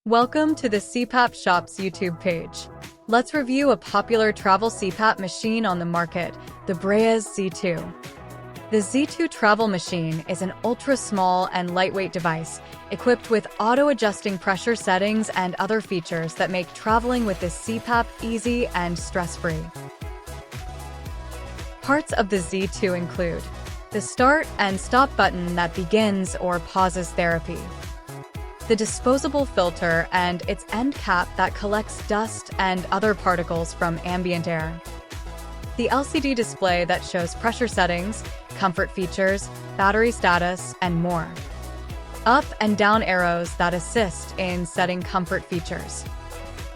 Welcome to the CPAP Shop's YouTube page. Let's review a popular travel CPAP machine on the market, the Breas Z2. The Z2 travel machine is an ultra-small and lightweight device, equipped with auto-adjusting pressure settings and other features that make traveling with this CPAP easy and stress-free. Parts of the Z2 include the start and stop button that begins or pauses therapy, the disposable filter and its end cap that collects dust and other particles from ambient air, the LCD display that shows pressure settings, comfort features, battery status, and more, up and down arrows that assist in setting comfort features,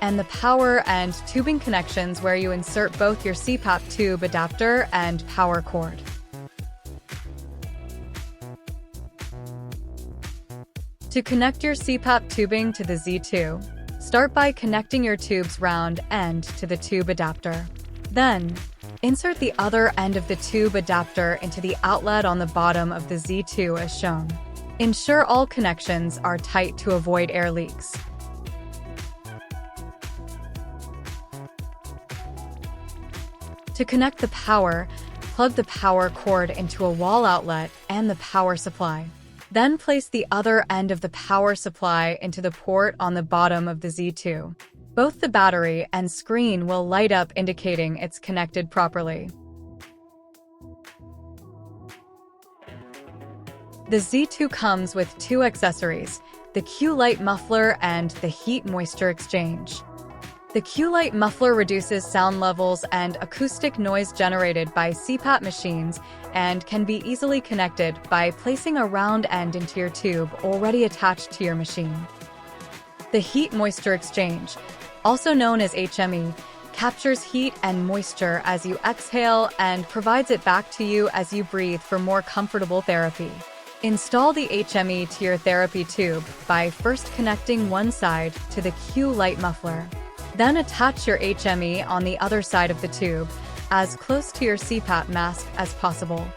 and the power and tubing connections where you insert both your CPAP tube adapter and power cord. To connect your CPAP tubing to the Z2, start by connecting your tube's round end to the tube adapter. Then, insert the other end of the tube adapter into the outlet on the bottom of the Z2 as shown. Ensure all connections are tight to avoid air leaks. To connect the power, plug the power cord into a wall outlet and the power supply. Then place the other end of the power supply into the port on the bottom of the Z2. Both the battery and screen will light up indicating it's connected properly. The Z2 comes with two accessories, the Q-Light muffler and the heat moisture exchange. The Q-Light muffler reduces sound levels and acoustic noise generated by CPAP machines and can be easily connected by placing a round end into your tube already attached to your machine. The heat moisture exchange, also known as HME, captures heat and moisture as you exhale and provides it back to you as you breathe for more comfortable therapy. Install the HME to your therapy tube by first connecting one side to the Q-Light muffler. Then attach your HME on the other side of the tube, as close to your CPAP mask as possible.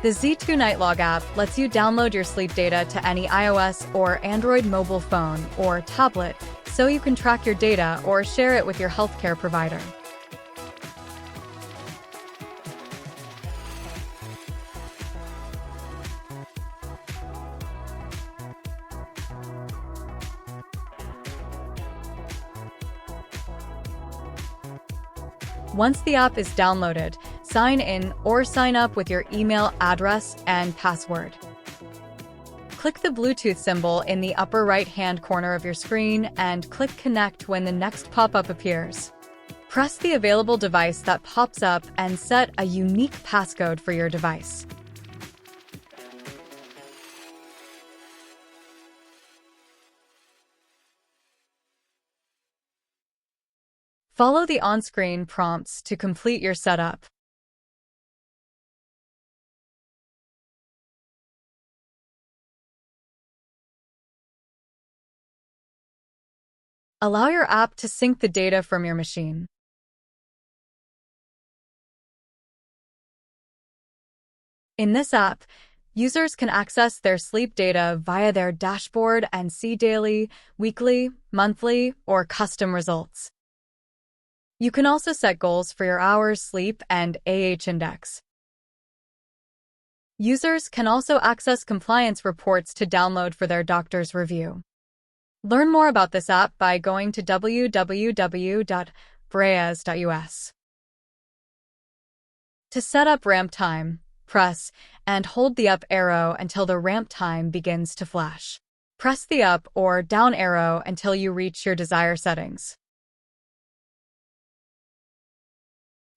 The Z2 Nightlog app lets you download your sleep data to any iOS or Android mobile phone or tablet so you can track your data or share it with your healthcare provider. Once the app is downloaded, sign in or sign up with your email address and password. Click the Bluetooth symbol in the upper right-hand corner of your screen and click Connect when the next pop-up appears. Press the available device that pops up and set a unique passcode for your device. Follow the on-screen prompts to complete your setup. Allow your app to sync the data from your machine. In this app, users can access their sleep data via their dashboard and see daily, weekly, monthly, or custom results. You can also set goals for your hours sleep and index. Users can also access compliance reports to download for their doctor's review. Learn more about this app by going to www.breas.us. To set up ramp time, press and hold the up arrow until the ramp time begins to flash. Press the up or down arrow until you reach your desired settings.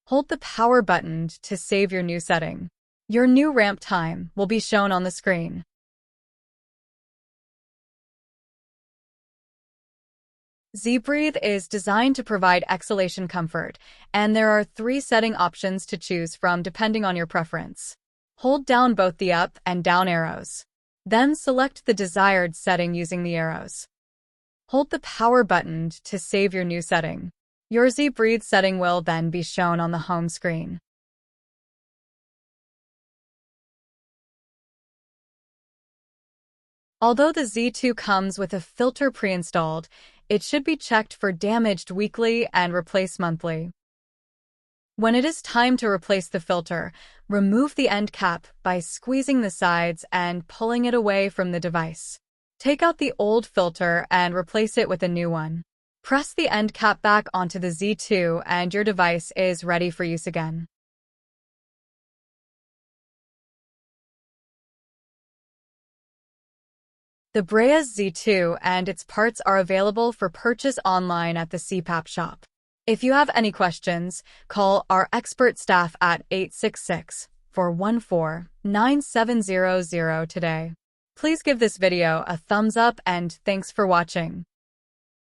Hold the power button to save your new setting. Your new ramp time will be shown on the screen. Z-Breathe is designed to provide exhalation comfort, and there are 3 setting options to choose from depending on your preference. Hold down both the up and down arrows. Then select the desired setting using the arrows. Hold the power button to save your new setting. Your Z breathe setting will then be shown on the home screen. Although the Z2 comes with a filter pre-installed, it should be checked for damaged weekly and replaced monthly. When it is time to replace the filter, remove the end cap by squeezing the sides and pulling it away from the device. Take out the old filter and replace it with a new one. Press the end cap back onto the Z2 and your device is ready for use again. The Breas Z2 and its parts are available for purchase online at the CPAP shop. If you have any questions, call our expert staff at 866-414-9700 today. Please give this video a thumbs up and thanks for watching.